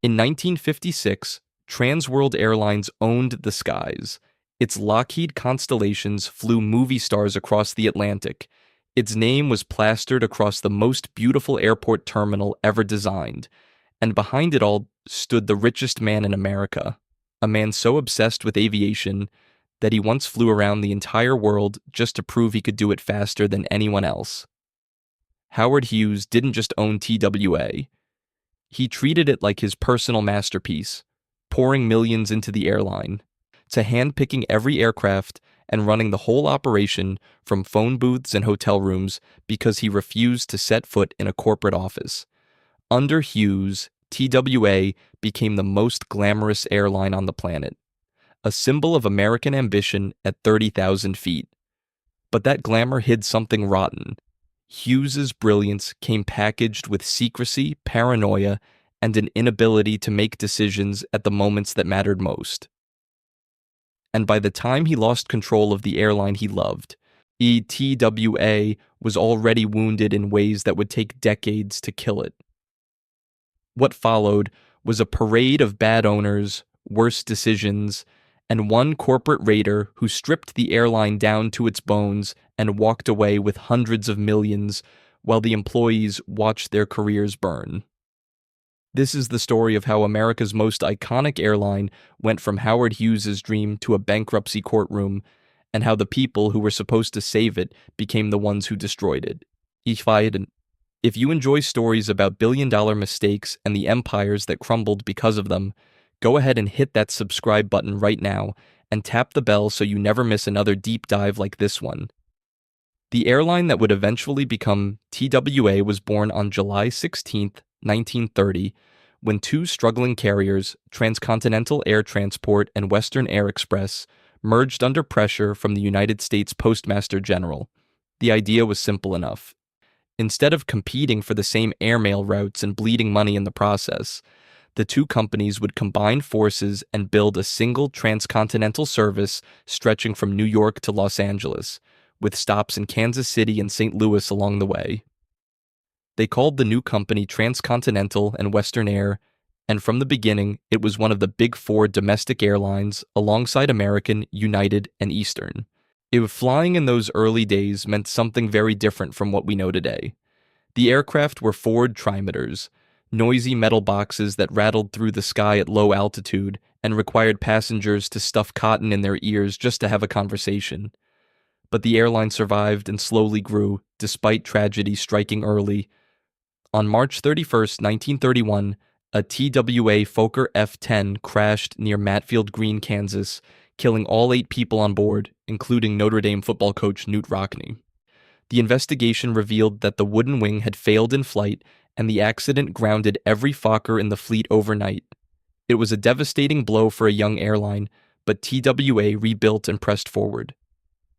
In 1956, World Airlines owned the skies. Its Lockheed Constellations flew movie stars across the Atlantic. Its name was plastered across the most beautiful airport terminal ever designed. And behind it all stood the richest man in America, a man so obsessed with aviation that he once flew around the entire world just to prove he could do it faster than anyone else. Howard Hughes didn't just own TWA. He treated it like his personal masterpiece, pouring millions into the airline, to handpicking every aircraft and running the whole operation from phone booths and hotel rooms because he refused to set foot in a corporate office. Under Hughes, TWA became the most glamorous airline on the planet, a symbol of American ambition at 30,000 feet. But that glamour hid something rotten. Hughes's brilliance came packaged with secrecy, paranoia, and an inability to make decisions at the moments that mattered most. And by the time he lost control of the airline he loved, TWA was already wounded in ways that would take decades to kill it. What followed was a parade of bad owners, worse decisions, and one corporate raider who stripped the airline down to its bones and walked away with hundreds of millions while the employees watched their careers burn. This is the story of how America's most iconic airline went from Howard Hughes's dream to a bankruptcy courtroom, and how the people who were supposed to save it became the ones who destroyed it. If you enjoy stories about billion-dollar mistakes and the empires that crumbled because of them, go ahead and hit that subscribe button right now and tap the bell so you never miss another deep dive like this one. The airline that would eventually become TWA was born on July 16, 1930, when two struggling carriers, Transcontinental Air Transport and Western Air Express, merged under pressure from the United States Postmaster General. The idea was simple enough. Instead of competing for the same airmail routes and bleeding money in the process, the two companies would combine forces and build a single transcontinental service stretching from New York to Los Angeles, with stops in Kansas City and St. Louis along the way. They called the new company Transcontinental and Western Air, and from the beginning, it was one of the big four domestic airlines alongside American, United, and Eastern. Flying in those early days meant something very different from what we know today. The aircraft were Ford trimeters, noisy metal boxes that rattled through the sky at low altitude and required passengers to stuff cotton in their ears just to have a conversation. But the airline survived and slowly grew, despite tragedy striking early. On March 31, 1931, a TWA Fokker F-10 crashed near Matfield Green, Kansas, killing all 8 people on board, including Notre Dame football coach Knute Rockne. The investigation revealed that the wooden wing had failed in flight, and the accident grounded every Fokker in the fleet overnight. It was a devastating blow for a young airline, but TWA rebuilt and pressed forward.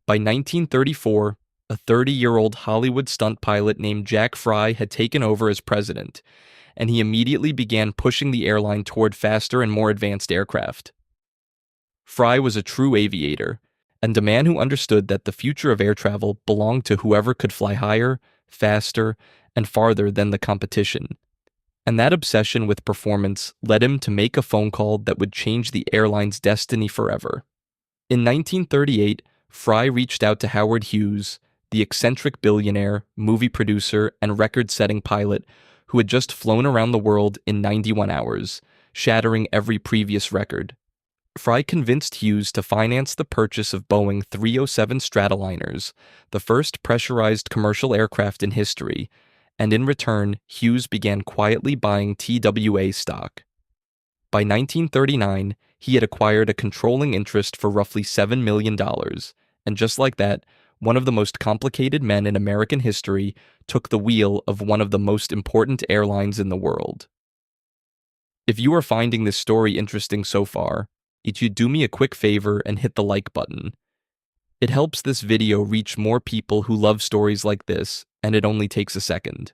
By 1934, a 30-year-old Hollywood stunt pilot named Jack Fry had taken over as president, and he immediately began pushing the airline toward faster and more advanced aircraft. Fry was a true aviator, and a man who understood that the future of air travel belonged to whoever could fly higher, faster, and farther than the competition. And that obsession with performance led him to make a phone call that would change the airline's destiny forever. In 1938, Fry reached out to Howard Hughes, the eccentric billionaire, movie producer, and record-setting pilot who had just flown around the world in 91 hours, shattering every previous record. Fry convinced Hughes to finance the purchase of Boeing 307 Stratoliners, the first pressurized commercial aircraft in history, and in return, Hughes began quietly buying TWA stock. By 1939, he had acquired a controlling interest for roughly $7 million, and just like that, one of the most complicated men in American history took the wheel of one of the most important airlines in the world. If you are finding this story interesting so far, if you do me a quick favor and hit the like button. It helps this video reach more people who love stories like this, and it only takes a second.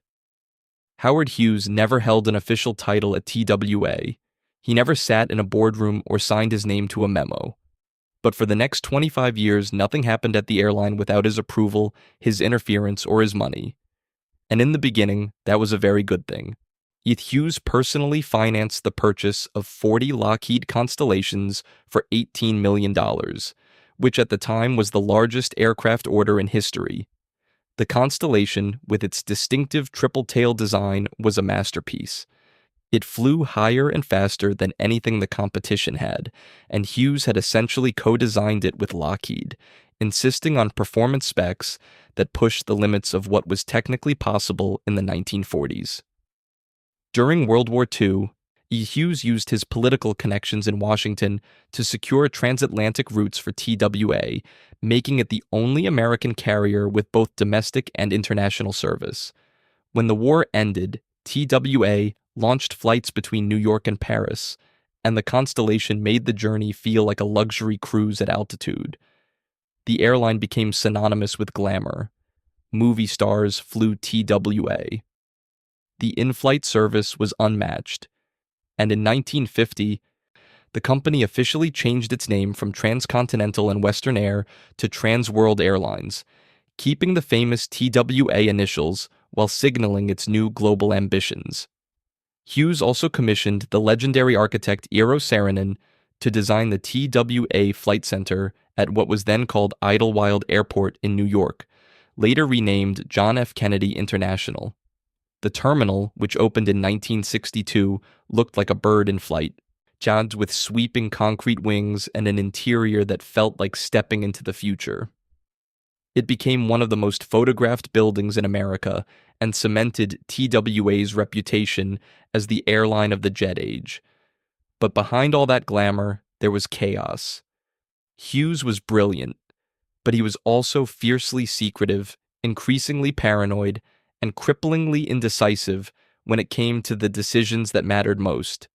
Howard Hughes never held an official title at TWA. He never sat in a boardroom or signed his name to a memo. But for the next 25 years, nothing happened at the airline without his approval, his interference, or his money. And in the beginning, that was a very good thing. Hughes personally financed the purchase of 40 Lockheed Constellations for $18 million, which at the time was the largest aircraft order in history. The Constellation, with its distinctive triple-tail design, was a masterpiece. It flew higher and faster than anything the competition had, and Hughes had essentially co-designed it with Lockheed, insisting on performance specs that pushed the limits of what was technically possible in the 1940s. During World War II, Hughes used his political connections in Washington to secure transatlantic routes for TWA, making it the only American carrier with both domestic and international service. When the war ended, TWA launched flights between New York and Paris, and the Constellation made the journey feel like a luxury cruise at altitude. The airline became synonymous with glamour. Movie stars flew TWA. The in-flight service was unmatched, and in 1950, the company officially changed its name from Transcontinental and Western Air to World Airlines, keeping the famous TWA initials while signaling its new global ambitions. Hughes also commissioned the legendary architect Eero Saarinen to design the TWA Flight Center at what was then called Idlewild Airport in New York, later renamed John F. Kennedy International. The terminal, which opened in 1962, looked like a bird in flight, jawed with sweeping concrete wings and an interior that felt like stepping into the future. It became one of the most photographed buildings in America and cemented TWA's reputation as the airline of the jet age. But behind all that glamour, there was chaos. Hughes was brilliant, but he was also fiercely secretive, increasingly paranoid, and cripplingly indecisive when it came to the decisions that mattered most.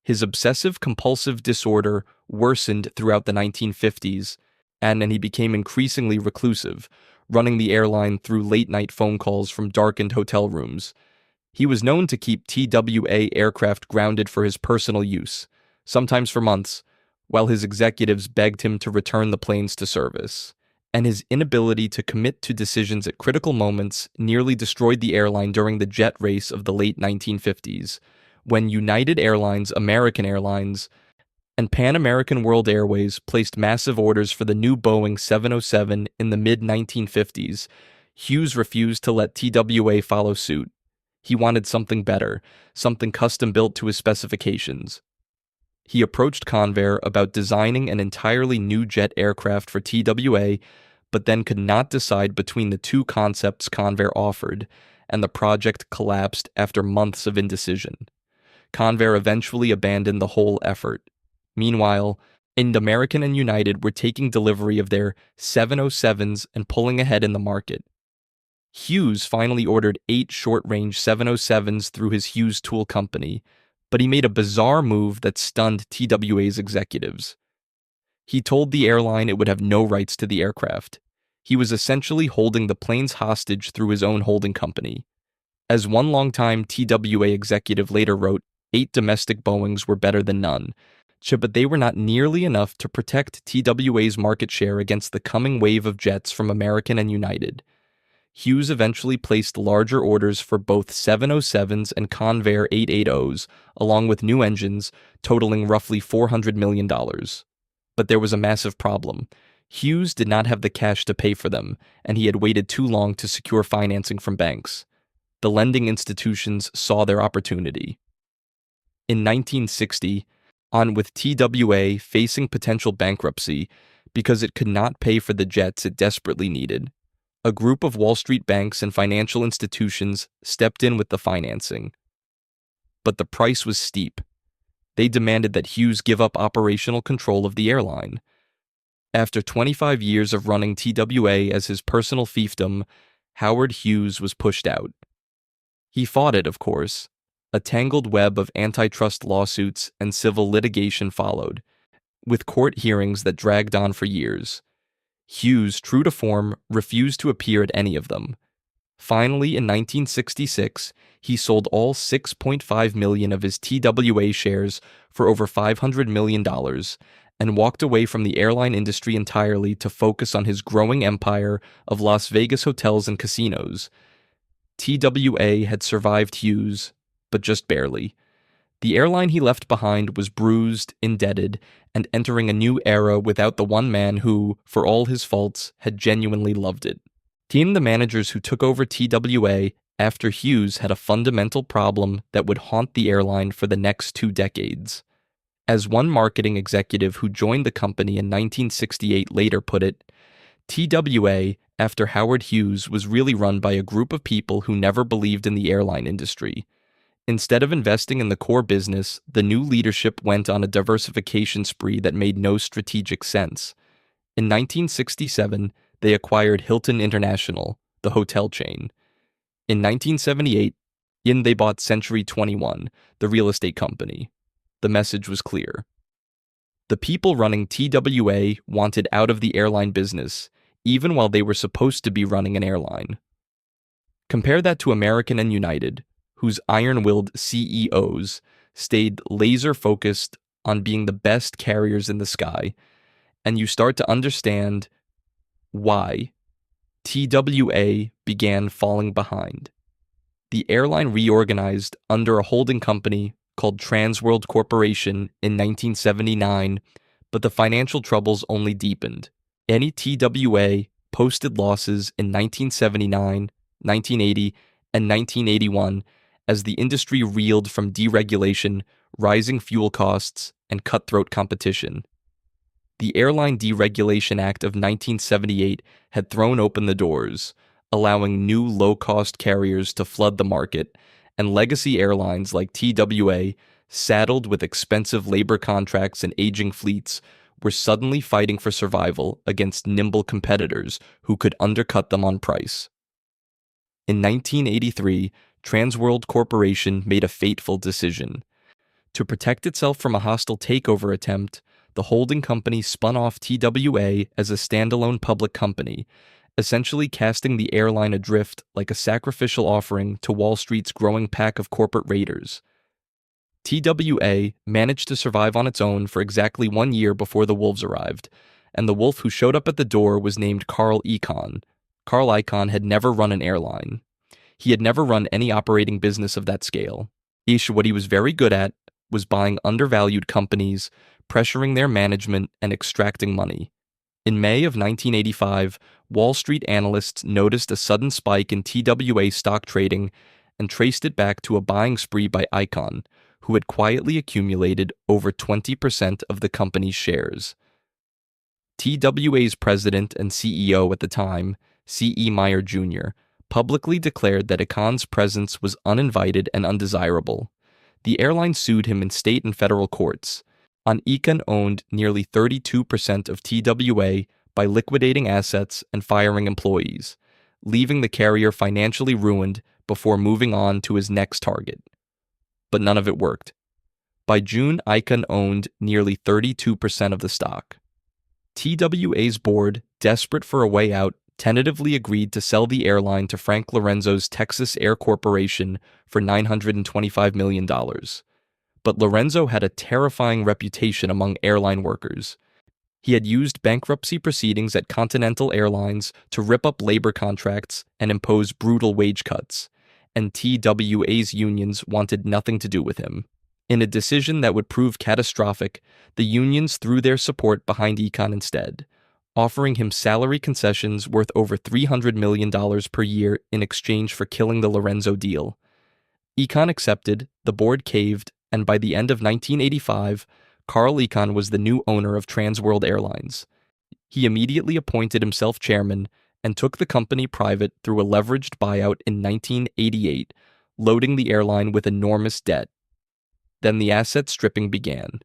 His obsessive-compulsive disorder worsened throughout the 1950s, and he became increasingly reclusive, running the airline through late-night phone calls from darkened hotel rooms. He was known to keep TWA aircraft grounded for his personal use, sometimes for months, while his executives begged him to return the planes to service. And his inability to commit to decisions at critical moments nearly destroyed the airline during the jet race of the late 1950s, when United Airlines, American Airlines, and Pan American World Airways placed massive orders for the new Boeing 707 in the mid-1950s. Hughes refused to let TWA follow suit. He wanted something better, something custom-built to his specifications. He approached Convair about designing an entirely new jet aircraft for TWA, but then could not decide between the two concepts Convair offered, and the project collapsed after months of indecision. Convair eventually abandoned the whole effort. Meanwhile, American and United were taking delivery of their 707s and pulling ahead in the market. Hughes finally ordered 8 short-range 707s through his Hughes Tool Company, but he made a bizarre move that stunned TWA's executives. He told the airline it would have no rights to the aircraft. He was essentially holding the planes hostage through his own holding company. As one longtime TWA executive later wrote, 8 domestic Boeings were better than none, but they were not nearly enough to protect TWA's market share against the coming wave of jets from American and United. Hughes eventually placed larger orders for both 707s and Convair 880s, along with new engines, totaling roughly $400 million. But there was a massive problem. Hughes did not have the cash to pay for them, and he had waited too long to secure financing from banks. The lending institutions saw their opportunity. In 1960, on with TWA facing potential bankruptcy because it could not pay for the jets it desperately needed, a group of Wall Street banks and financial institutions stepped in with the financing. But the price was steep. They demanded that Hughes give up operational control of the airline. After 25 years of running TWA as his personal fiefdom, Howard Hughes was pushed out. He fought it, of course. A tangled web of antitrust lawsuits and civil litigation followed, with court hearings that dragged on for years. Hughes, true to form, refused to appear at any of them. Finally, in 1966, he sold all 6.5 million of his TWA shares for over $500 million and walked away from the airline industry entirely to focus on his growing empire of Las Vegas hotels and casinos. TWA had survived Hughes, but just barely. The airline he left behind was bruised, indebted, and entering a new era without the one man who, for all his faults, had genuinely loved it. The managers who took over TWA after Hughes had a fundamental problem that would haunt the airline for the next 2 decades. As one marketing executive who joined the company in 1968 later put it, TWA, after Howard Hughes, was really run by a group of people who never believed in the airline industry. Instead of investing in the core business, the new leadership went on a diversification spree that made no strategic sense. In 1967, they acquired Hilton International, the hotel chain. In 1978, they bought Century 21, the real estate company. The message was clear. The people running TWA wanted out of the airline business, even while they were supposed to be running an airline. Compare that to American and United, whose iron-willed CEOs stayed laser-focused on being the best carriers in the sky, and you start to understand why TWA began falling behind. The airline reorganized under a holding company called Transworld Corporation in 1979, but the financial troubles only deepened. Any TWA posted losses in 1979, 1980, and 1981 as the industry reeled from deregulation, rising fuel costs, and cutthroat competition. The Airline Deregulation Act of 1978 had thrown open the doors, allowing new low-cost carriers to flood the market, and legacy airlines like TWA, saddled with expensive labor contracts and aging fleets, were suddenly fighting for survival against nimble competitors who could undercut them on price. In 1983, Transworld Corporation made a fateful decision. To protect itself from a hostile takeover attempt, the holding company spun off TWA as a standalone public company, essentially casting the airline adrift like a sacrificial offering to Wall Street's growing pack of corporate raiders. TWA managed to survive on its own for exactly 1 year before the wolves arrived, and the wolf who showed up at the door was named Carl Icahn. Carl Icahn had never run an airline. He had never run any operating business of that scale. What he was very good at was buying undervalued companies, pressuring their management, and extracting money. In May of 1985, Wall Street analysts noticed a sudden spike in TWA stock trading and traced it back to a buying spree by Icahn, who had quietly accumulated over 20% of the company's shares. TWA's president and CEO at the time, C.E. Meyer Jr., publicly declared that Icahn's presence was uninvited and undesirable. The airline sued him in state and federal courts. Icahn owned nearly 32% of TWA by liquidating assets and firing employees, leaving the carrier financially ruined before moving on to his next target. But none of it worked. By June, Icahn owned nearly 32% of the stock. TWA's board, desperate for a way out, tentatively agreed to sell the airline to Frank Lorenzo's Texas Air Corporation for $925 million. But Lorenzo had a terrifying reputation among airline workers. He had used bankruptcy proceedings at Continental Airlines to rip up labor contracts and impose brutal wage cuts, and TWA's unions wanted nothing to do with him. In a decision that would prove catastrophic, the unions threw their support behind Icahn instead, offering him salary concessions worth over $300 million per year in exchange for killing the Lorenzo deal. Icahn accepted, the board caved, and by the end of 1985, Carl Icahn was the new owner of Transworld Airlines. He immediately appointed himself chairman and took the company private through a leveraged buyout in 1988, loading the airline with enormous debt. Then the asset stripping began.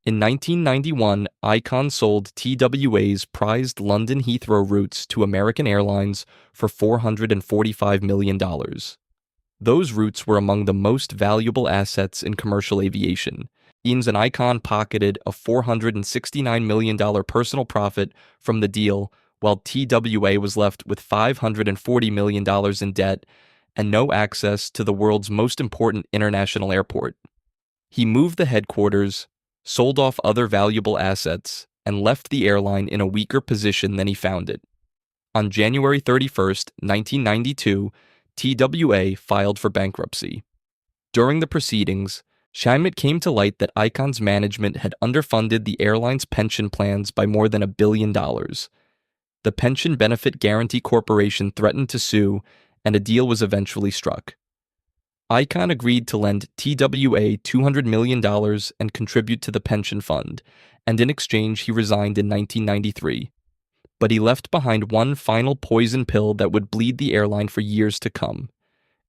In 1991, Icahn sold TWA's prized London Heathrow routes to American Airlines for $445 million. Those routes were among the most valuable assets in commercial aviation. Eames and Icahn pocketed a $469 million personal profit from the deal, while TWA was left with $540 million in debt and no access to the world's most important international airport. He moved the headquarters, sold off other valuable assets, and left the airline in a weaker position than he found it. On January 31, 1992, TWA filed for bankruptcy. During the proceedings, it came to light that Icahn's management had underfunded the airline's pension plans by more than $1 billion. The Pension Benefit Guaranty Corporation threatened to sue, and a deal was eventually struck. Icahn agreed to lend TWA $200 million and contribute to the pension fund, and in exchange he resigned in 1993. But he left behind one final poison pill that would bleed the airline for years to come.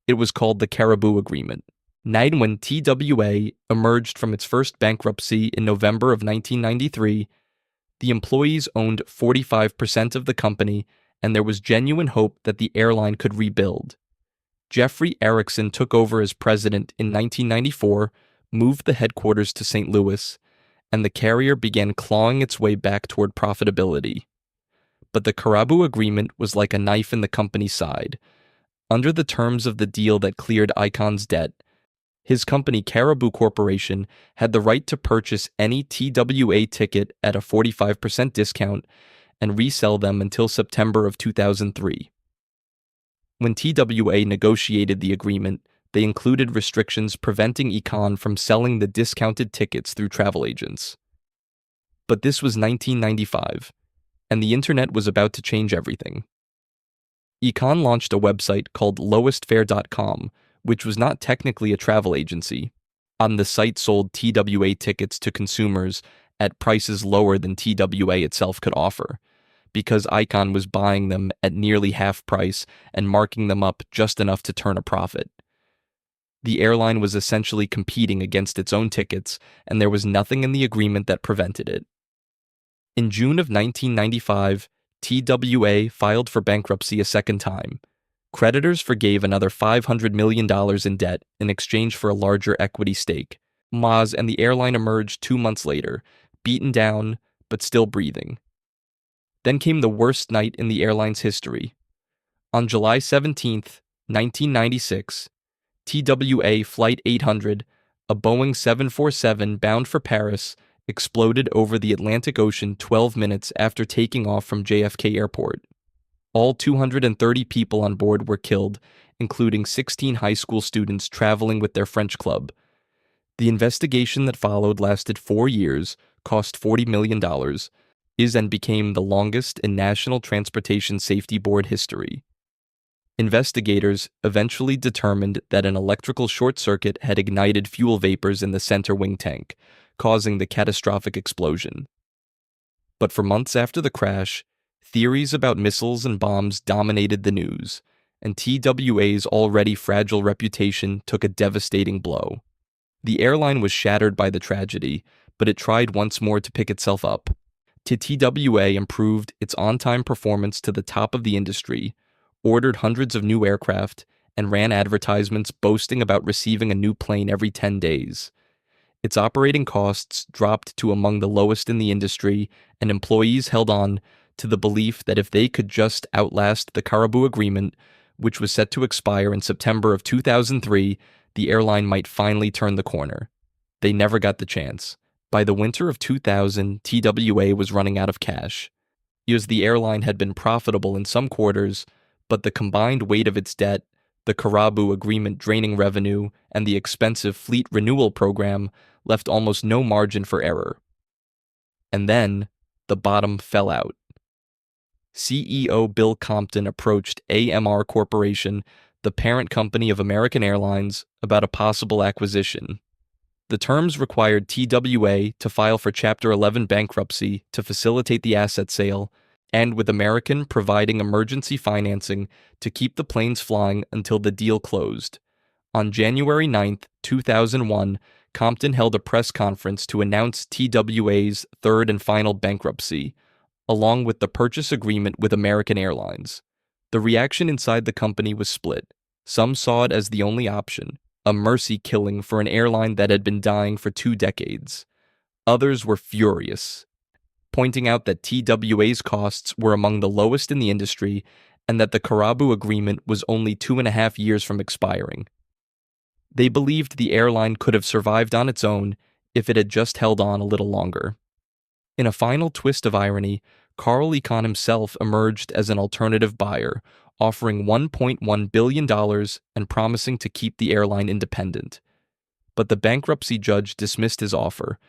It was called the Caribou Agreement. When TWA emerged from its first bankruptcy in November of 1993, the employees owned 45% of the company, and there was genuine hope that the airline could rebuild. Jeffrey Erickson took over as president in 1994, moved the headquarters to St. Louis, and the carrier began clawing its way back toward profitability. But the Caribou Agreement was like a knife in the company's side. Under the terms of the deal that cleared Icahn's debt, his company Caribou Corporation had the right to purchase any TWA ticket at a 45% discount and resell them until September of 2003. When TWA negotiated the agreement, they included restrictions preventing Icahn from selling the discounted tickets through travel agents. But this was 1995, and the internet was about to change everything. Icahn launched a website called lowestfare.com, which was not technically a travel agency. On the site sold TWA tickets to consumers at prices lower than TWA itself could offer, because Icahn was buying them at nearly half price and marking them up just enough to turn a profit. The airline was essentially competing against its own tickets, and there was nothing in the agreement that prevented it. In June of 1995, TWA filed for bankruptcy a second time. Creditors forgave another $500 million in debt in exchange for a larger equity stake. Maz and the airline emerged 2 months later, beaten down, but still breathing. Then came the worst night in the airline's history. On July 17, 1996, TWA Flight 800, a Boeing 747 bound for Paris, exploded over the Atlantic Ocean 12 minutes after taking off from JFK Airport. All 230 people on board were killed, including 16 high school students traveling with their French club. The investigation that followed lasted 4 years, cost $40 million, is and became the longest in National Transportation Safety Board history. Investigators eventually determined that an electrical short circuit had ignited fuel vapors in the center wing tank, causing the catastrophic explosion. But for months after the crash, theories about missiles and bombs dominated the news, and TWA's already fragile reputation took a devastating blow. The airline was shattered by the tragedy, but it tried once more to pick itself up. TWA improved its on-time performance to the top of the industry, ordered hundreds of new aircraft, and ran advertisements boasting about receiving a new plane every 10 days. Its operating costs dropped to among the lowest in the industry, and employees held on to the belief that if they could just outlast the Caribou Agreement, which was set to expire in September of 2003, the airline might finally turn the corner. They never got the chance. By the winter of 2000, TWA was running out of cash. As the airline had been profitable in some quarters, but the combined weight of its debt, the Caribou Agreement draining revenue, and the expensive fleet renewal program left almost no margin for error. And then, the bottom fell out. CEO Bill Compton approached AMR Corporation, the parent company of American Airlines, about a possible acquisition. The terms required TWA to file for Chapter 11 bankruptcy to facilitate the asset sale, and with American providing emergency financing to keep the planes flying until the deal closed. On January 9, 2001, Compton held a press conference to announce TWA's third and final bankruptcy, along with the purchase agreement with American Airlines. The reaction inside the company was split. Some saw it as the only option, a mercy killing for an airline that had been dying for 2 decades. Others were furious, pointing out that TWA's costs were among the lowest in the industry and that the Caribou Agreement was only 2.5 years from expiring. They believed the airline could have survived on its own if it had just held on a little longer. In a final twist of irony, Carl Icahn himself emerged as an alternative buyer, offering $1.1 billion and promising to keep the airline independent. but the bankruptcy judge dismissed his offer,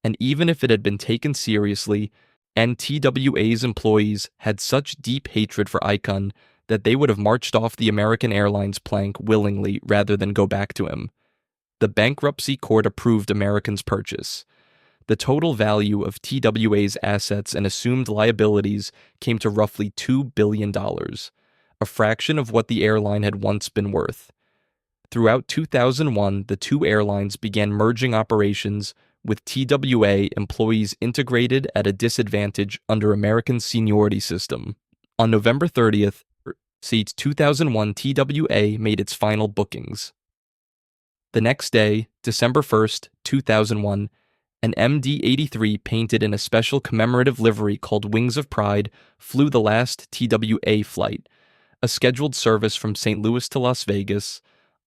and even if it had been taken seriously, TWA's employees had such deep hatred for Icahn that they would have marched off the American Airlines plank willingly rather than go back to him. The bankruptcy court approved American's purchase. The total value of TWA's assets and assumed liabilities came to roughly $2 billion, a fraction of what the airline had once been worth. Throughout 2001, the two airlines began merging operations, with TWA employees integrated at a disadvantage under American's seniority system. On November 30th, 2001, TWA made its final bookings. The next day, December 1st, 2001, an MD-83 painted in a special commemorative livery called Wings of Pride flew the last TWA flight, a scheduled service from St. Louis to Las Vegas,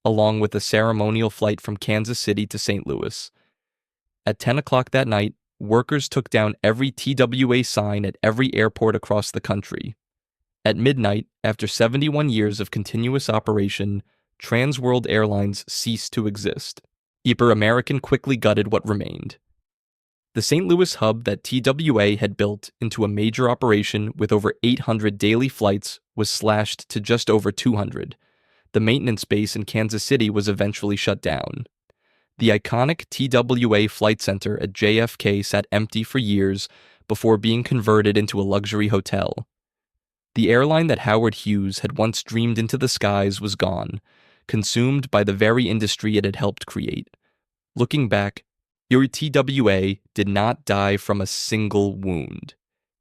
along with a ceremonial flight from Kansas City to St. Louis. At 10 o'clock that night, workers took down every TWA sign at every airport across the country. At midnight, after 71 years of continuous operation, World Airlines ceased to exist. American quickly gutted what remained. The St. Louis hub that TWA had built into a major operation with over 800 daily flights was slashed to just over 200. The maintenance base in Kansas City was eventually shut down. The iconic TWA flight center at JFK sat empty for years before being converted into a luxury hotel. The airline that Howard Hughes had once dreamed into the skies was gone, consumed by the very industry it had helped create. Looking back, your TWA did not die from a single wound.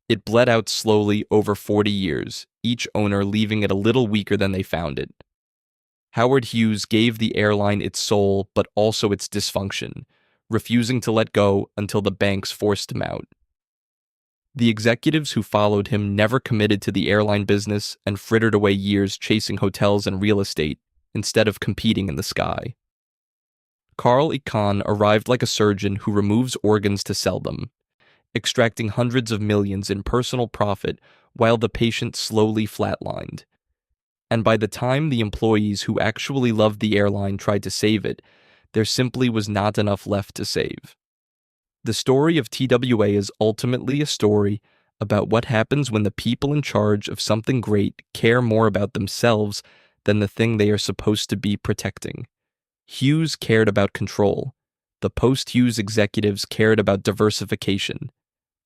It bled out slowly over 40 years, each owner leaving it a little weaker than they found it. Howard Hughes gave the airline its soul but also its dysfunction, refusing to let go until the banks forced him out. The executives who followed him never committed to the airline business and frittered away years chasing hotels and real estate instead of competing in the sky. Carl Icahn arrived like a surgeon who removes organs to sell them, extracting hundreds of millions in personal profit while the patient slowly flatlined. And by the time the employees who actually loved the airline tried to save it, there simply was not enough left to save. The story of TWA is ultimately a story about what happens when the people in charge of something great care more about themselves than the thing they are supposed to be protecting. Hughes cared about control. The post-Hughes executives cared about diversification.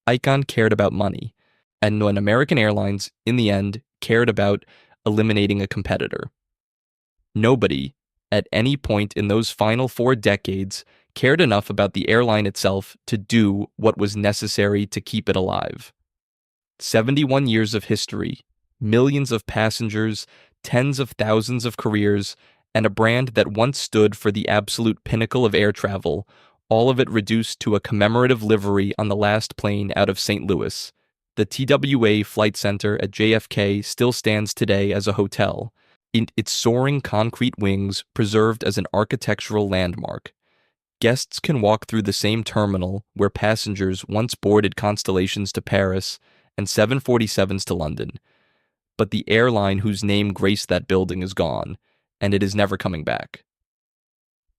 Icahn cared about money. And when American Airlines, in the end, cared about eliminating a competitor. Nobody, at any point in those final 4 decades, cared enough about the airline itself to do what was necessary to keep it alive. 71 years of history, millions of passengers, tens of thousands of careers, and a brand that once stood for the absolute pinnacle of air travel, all of it reduced to a commemorative livery on the last plane out of St. Louis. The TWA Flight Center at JFK still stands today as a hotel, its soaring concrete wings preserved as an architectural landmark. Guests can walk through the same terminal where passengers once boarded Constellations to Paris and 747s to London. But the airline whose name graced that building is gone, and it is never coming back.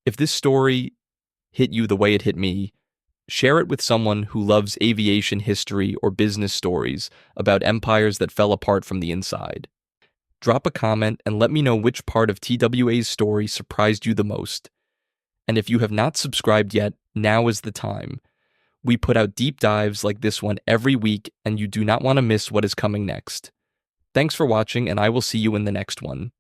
If this story hit you the way it hit me, share it with someone who loves aviation history or business stories about empires that fell apart from the inside. Drop a comment and let me know which part of TWA's story surprised you the most. And if you have not subscribed yet, now is the time. We put out deep dives like this one every week, and you do not want to miss what is coming next. Thanks for watching, and I will see you in the next one.